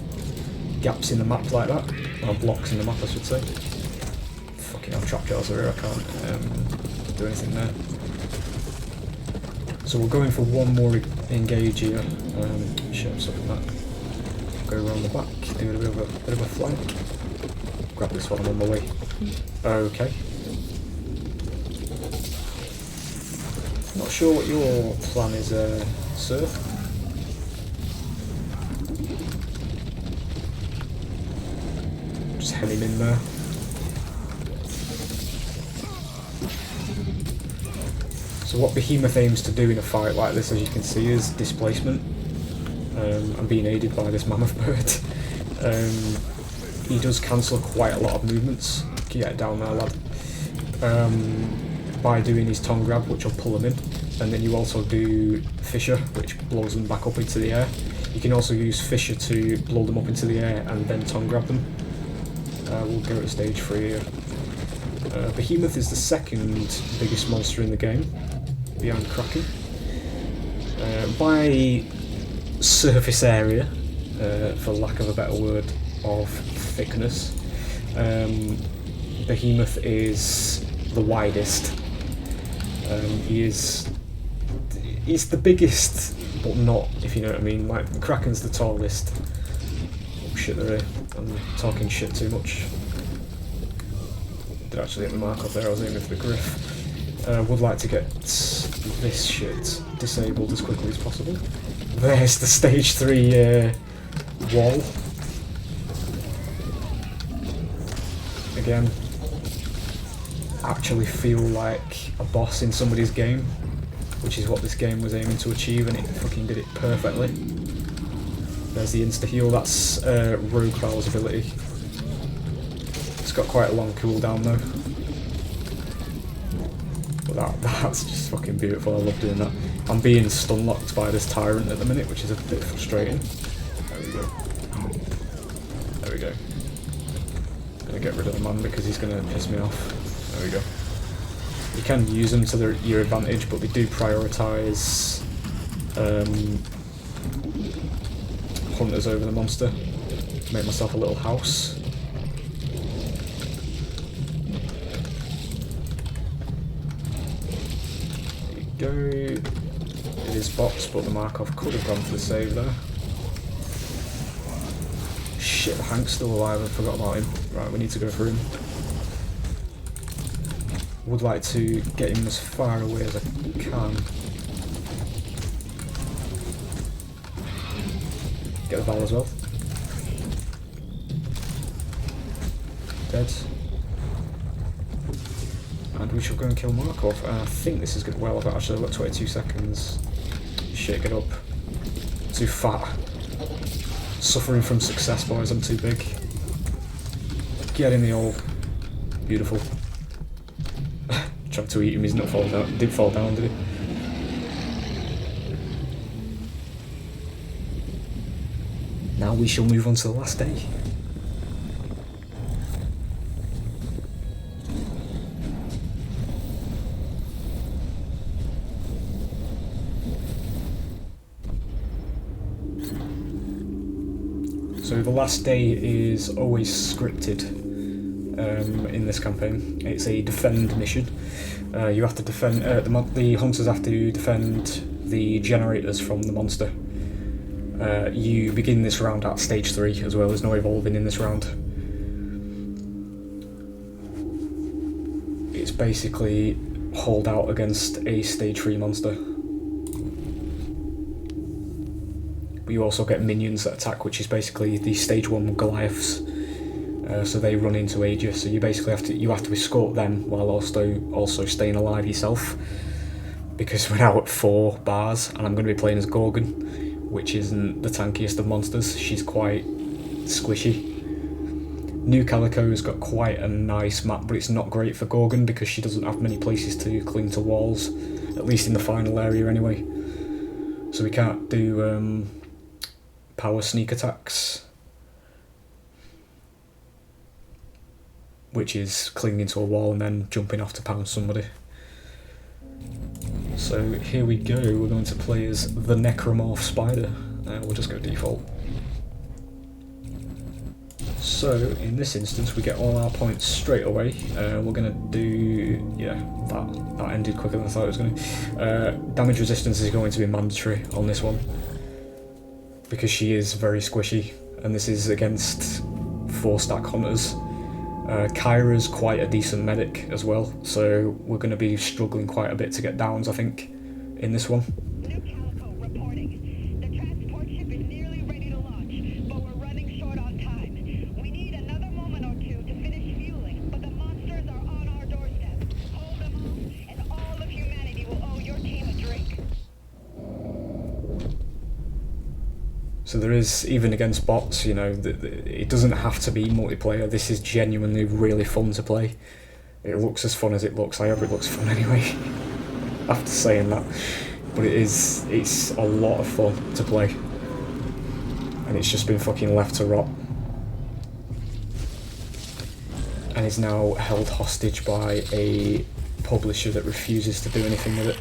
gaps in the map like that. Or blocks in the map, I should say. Fucking hell, trap jars are here, I can't do anything there. So we're going for one more engage here. Shit, something like that. Go around the back, do a bit of a flank. Grab this one, I'm on my way. Okay. Not sure what your plan is, sir. Just head him in there. So what Behemoth aims to do in a fight like this, as you can see, is displacement. I'm being aided by this mammoth bird. He does cancel quite a lot of movements. Get down there, lad. By doing his tongue grab, which will pull him in. And then you also do Fissure, which blows them back up into the air. You can also use Fissure to blow them up into the air and then tongue grab them. We'll go to stage 3 here. Behemoth is the second biggest monster in the game, behind Kraken. By surface area, for lack of a better word, of thickness, Behemoth is the widest. He's the biggest, but not, if you know what I mean. Like, Kraken's the tallest. Oh shit, they're here. I'm talking shit too much. Did actually hit the mark up there, I was aiming for the griff. Would like to get this shit disabled as quickly as possible. There's the stage 3 wall. Again, actually feel like a boss in somebody's game, which is what this game was aiming to achieve, and it fucking did it perfectly. There's the insta-heal, that's Rogue Bowl's ability. It's got quite a long cooldown though. But that's just fucking beautiful, I love doing that. I'm being stun locked by this tyrant at the minute, which is a bit frustrating. There we go. There we go. Gonna get rid of the man because he's gonna piss me off. There we go. You can use them to your advantage, but they do prioritise hunters over the monster. Make myself a little house. There you go. It is boxed, but the Markov could have gone for the save there. Shit, Hank's still alive, I forgot about him. Right, we need to go for him. Would like to get him as far away as I can. Get the Val as well. Dead. And we shall go and kill Markov. I think this is good. Well, I've actually got 22 seconds. Shit, get up. Too fat. Suffering from success, boys. I'm too big. Get in the hole. Beautiful. Tried to eat him, he's not fallen down. Did fall down, did he? Now we shall move on to the last day. So the last day is always scripted. In this campaign, it's a defend mission. You have to defend. The hunters have to defend the generators from the monster. You begin this round at stage 3 as well. There's no evolving in this round. It's basically hold out against a stage 3 monster. But you also get minions that attack, which is basically the stage 1 Goliaths. So they run into Aegis, so you basically have to escort them while also staying alive yourself. Because we're now at 4 bars, and I'm going to be playing as Gorgon, which isn't the tankiest of monsters. She's quite squishy. New Calico's got quite a nice map, but it's not great for Gorgon because she doesn't have many places to cling to walls, at least in the final area anyway. So we can't do power sneak attacks, which is clinging to a wall and then jumping off to pound somebody. So here we go, we're going to play as the Necromorph Spider. We'll just go default. So in this instance we get all our points straight away. We're going to do, yeah, that ended quicker than I thought it was going to. Damage resistance is going to be mandatory on this one, because she is very squishy, and this is against 4-stack hunters. Kyra's quite a decent medic as well, so we're going to be struggling quite a bit to get downs, I think, in this one. New Calico reporting. The transport ship is nearly ready to launch, but we're running short on time. We need another moment or two to finish fueling, but the monsters are on our doorstep. Hold them off, and all of humanity will owe your So there is, even against bots, you know, it doesn't have to be multiplayer. This is genuinely really fun to play. It looks as fun as it looks. I hope it looks fun anyway, after saying that. But it's a lot of fun to play. And it's just been fucking left to rot. And is now held hostage by a publisher that refuses to do anything with it,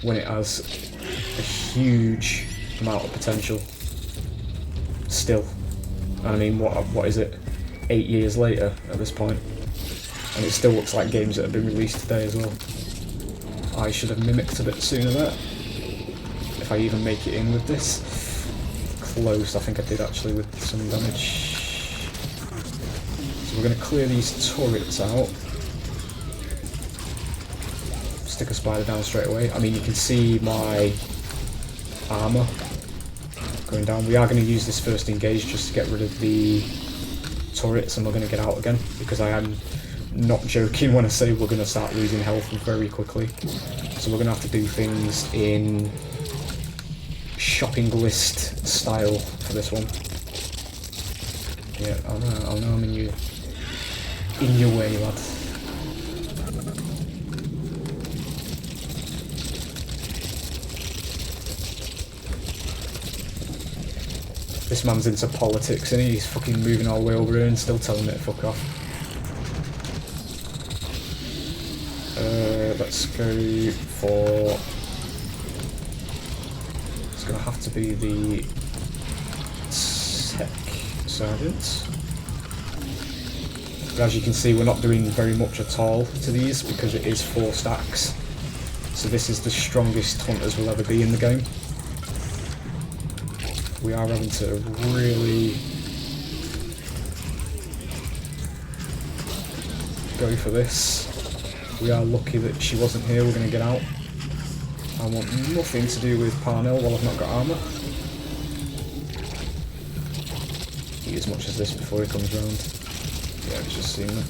when it has a huge amount of potential still. I mean, what is it, 8 years later at this point, and it still looks like games that have been released today as well. I should have mimicked a bit sooner there, if I even make it in with this. Close, I think I did actually, with some damage. So we're going to clear these turrets out. Stick a spider down straight away. I mean, you can see my armour going down. We are going to use this first engage just to get rid of the turrets, and we're going to get out again, because I am not joking when I say we're going to start losing health very quickly. So we're going to have to do things in shopping list style for this one. Yeah, I know I'm in your way, lad. This man's into politics, and he's fucking moving all the way over here and still telling me to fuck off. Let's go for... It's gonna have to be the tech sergeant. But as you can see, we're not doing very much at all to these because it is 4 stacks. So this is the strongest hunters will ever be in the game. We are having to really go for this. We are lucky that she wasn't here. We're going to get out. I want nothing to do with Parnell while I've not got armour. Eat as much as this before he comes round. Yeah, he's just seen that.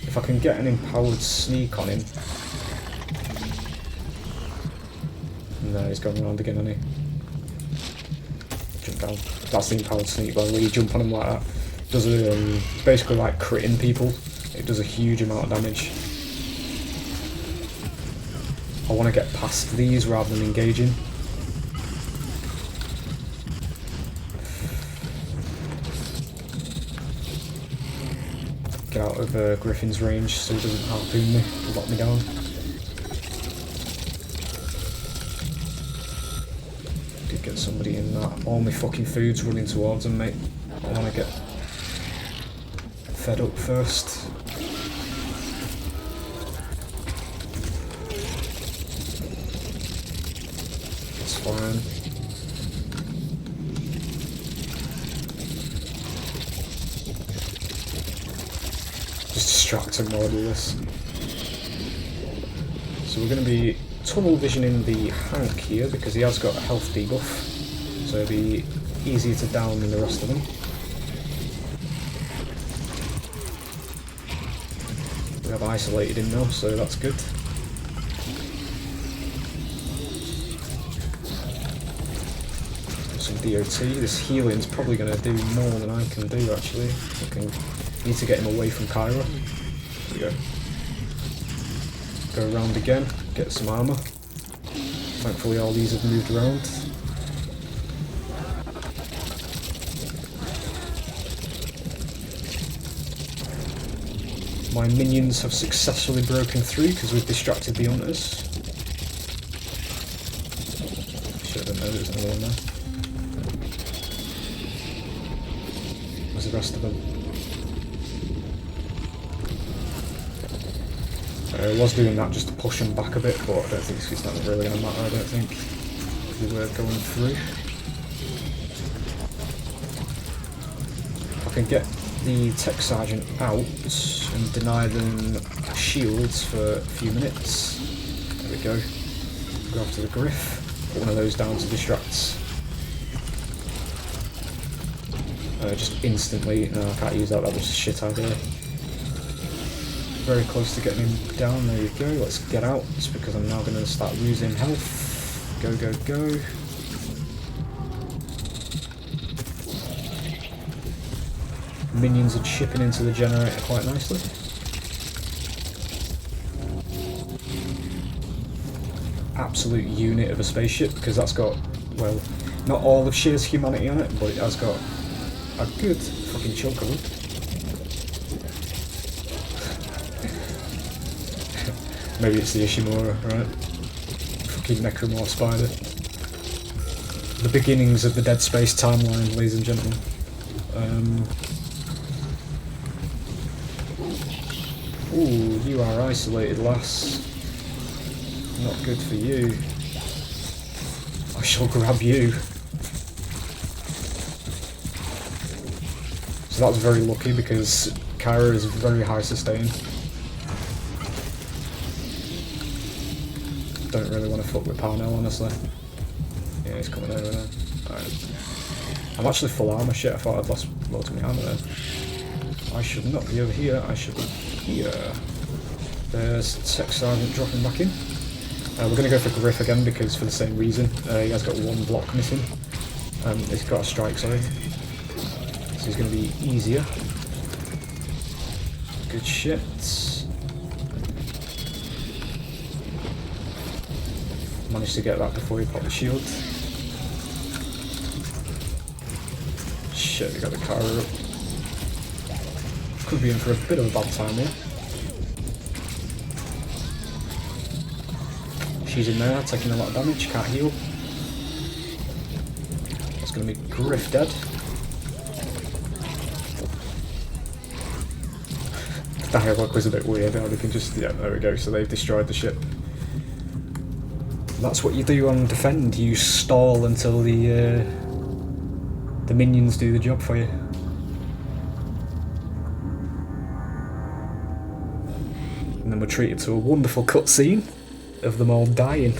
If I can get an empowered sneak on him. No, he's gone around again, hasn't he? Jump down. That's the empowered sneak, by the way. You jump on him like that. Does basically like critting people. It does a huge amount of damage. I want to get past these rather than engaging. Get out of Griffin's range so he doesn't harpoon me, lock me down. Did get somebody in that. All my fucking food's running towards him, mate. I want to get fed up first. It's fine. Just distract him while I do this. So we're going to be tunnel visioning the Hank here because he has got a health debuff, so it'll be easier to down than the rest of them. We have isolated him now, so that's good. Some DOT. This healing's probably going to do more than I can do actually. I need to get him away from Kyra. There we go. Go around again, get some armour. Thankfully all these have moved around. My minions have successfully broken through because we've distracted the hunters. Should have known there was another one there. Where's the rest of them? I was doing that just to push them back a bit, but I don't think it's not really going to matter, I don't think. We were going through. I can get the tech sergeant out and deny them shields for a few minutes. There we go. Go after the Griff. Put one of those down to distract. Just instantly. No, I can't use that, that was a shit idea. Very close to getting him down, there you go. Let's get out, because I'm now going to start losing health. Go, go, go. Minions are chipping into the generator quite nicely. Absolute unit of a spaceship, because that's got, well, not all of Shear's humanity on it, but it has got a good fucking chunk of them. Maybe it's the Ishimura, right? Fucking Necromorph spider. The beginnings of the Dead Space timeline, ladies and gentlemen. Ooh, you are isolated, lass. Not good for you. I shall grab you. So that was very lucky because Kyra is very high sustain. Don't really want to fuck with Parnell, honestly. Yeah, he's coming over now. Alright. I'm actually full armour, shit, I thought I'd lost loads of my armour there. I should not be over here, I should be here. There's Tech Sergeant dropping back in. We're going to go for Griff again because for the same reason. He has got one block missing. He's got a strike, sorry. So he's going to be easier. Good shit. Managed to get that before he popped the shield. Shit, we got the car up. Could be in for a bit of a bad time here. She's in there, taking a lot of damage, can't heal. It's going to be Griff dead. The dialogue was a bit weird, how they can just, yeah, there we go, so they've destroyed the ship. That's what you do on Defend, you stall until the minions do the job for you. And then we're treated to a wonderful cutscene of them all dying.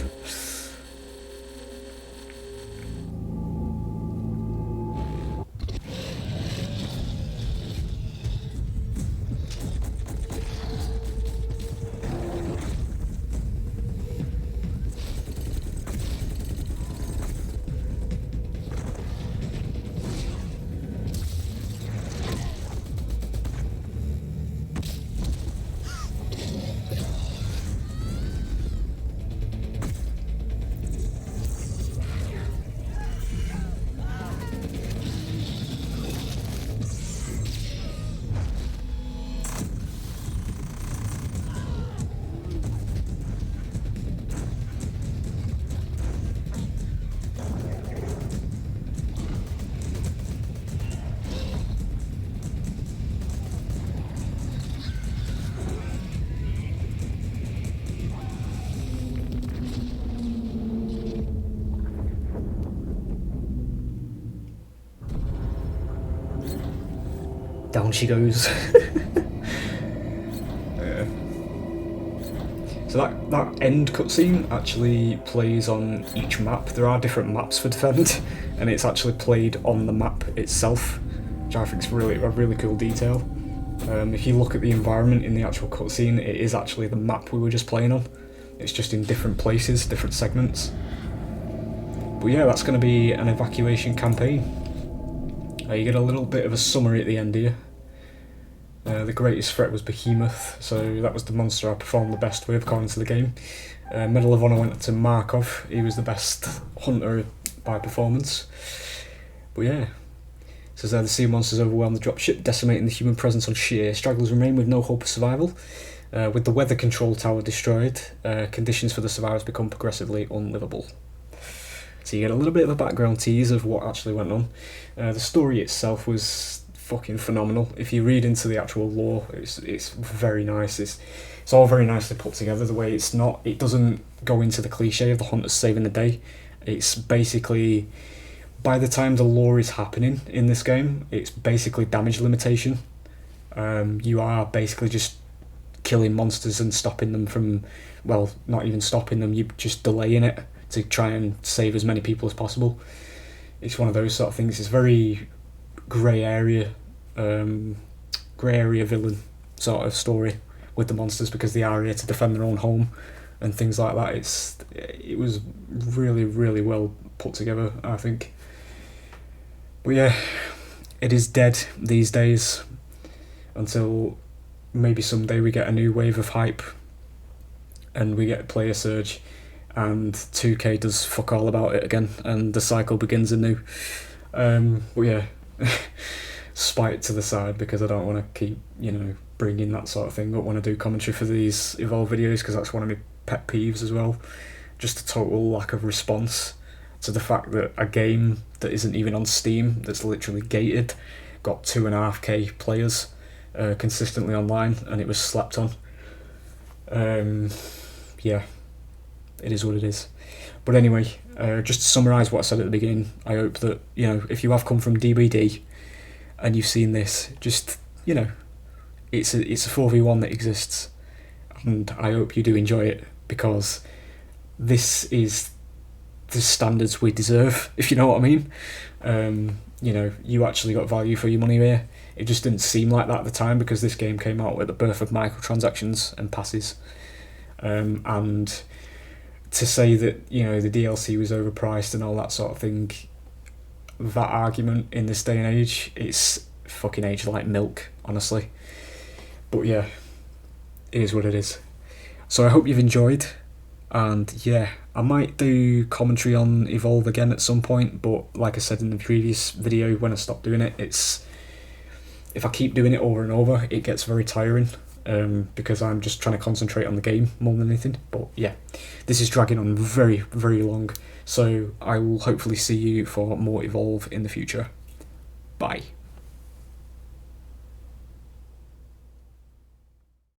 Down she goes. Yeah. So that end cutscene actually plays on each map. There are different maps for Defend, and it's actually played on the map itself, which I think is really a really cool detail. If you look at the environment in the actual cutscene, it is actually the map we were just playing on. It's just in different places, different segments. But yeah, that's going to be an evacuation campaign. You get a little bit of a summary at the end here. The greatest threat was Behemoth, so that was the monster I performed the best with according to the game. Medal of Honor went to Markov, he was the best hunter by performance. But yeah, says there the sea monsters overwhelmed the dropship, decimating the human presence on Shear. Stragglers remain with no hope of survival. With the weather control tower destroyed, conditions for the survivors become progressively unlivable. So you get a little bit of a background tease of what actually went on. The story itself was fucking phenomenal. If you read into the actual lore, it's very nice. It's all very nicely put together. The way it doesn't go into the cliche of the hunters saving the day. It's basically, by the time the lore is happening in this game, it's basically damage limitation. You are basically just killing monsters and stopping them from, well, not even stopping them, you're just delaying it to try and save as many people as possible. It's one of those sort of things. It's very grey area villain sort of story with the monsters, because they are here to defend their own home and things like that. It was really, really well put together, I think. But yeah, it is dead these days until maybe someday we get a new wave of hype and we get a player surge and 2K does fuck all about it again and the cycle begins anew. But yeah, spite to the side, because I don't want to keep, bringing that sort of thing up when I do commentary for these Evolve videos, because that's one of my pet peeves as well. Just a total lack of response to the fact that a game that isn't even on Steam, that's literally gated, got 2.5k players consistently online, and it was slept on. Yeah, it is what it is. But anyway, just to summarise what I said at the beginning, I hope that, if you have come from DBD and you've seen this, just, it's a 4v1 that exists, and I hope you do enjoy it, because this is the standards we deserve, if you know what I mean. You actually got value for your money here. It just didn't seem like that at the time, because this game came out at the birth of microtransactions and passes. And to say that, the DLC was overpriced and all that sort of thing, that argument in this day and age, it's fucking aged like milk, honestly. But yeah, it is what it is. So I hope you've enjoyed, and yeah, I might do commentary on Evolve again at some point, but like I said in the previous video, when I stopped doing it, if I keep doing it over and over, it gets very tiring, because I'm just trying to concentrate on the game more than anything. But yeah, this is dragging on very, very long, so I will hopefully see you for more Evolve in the future. Bye.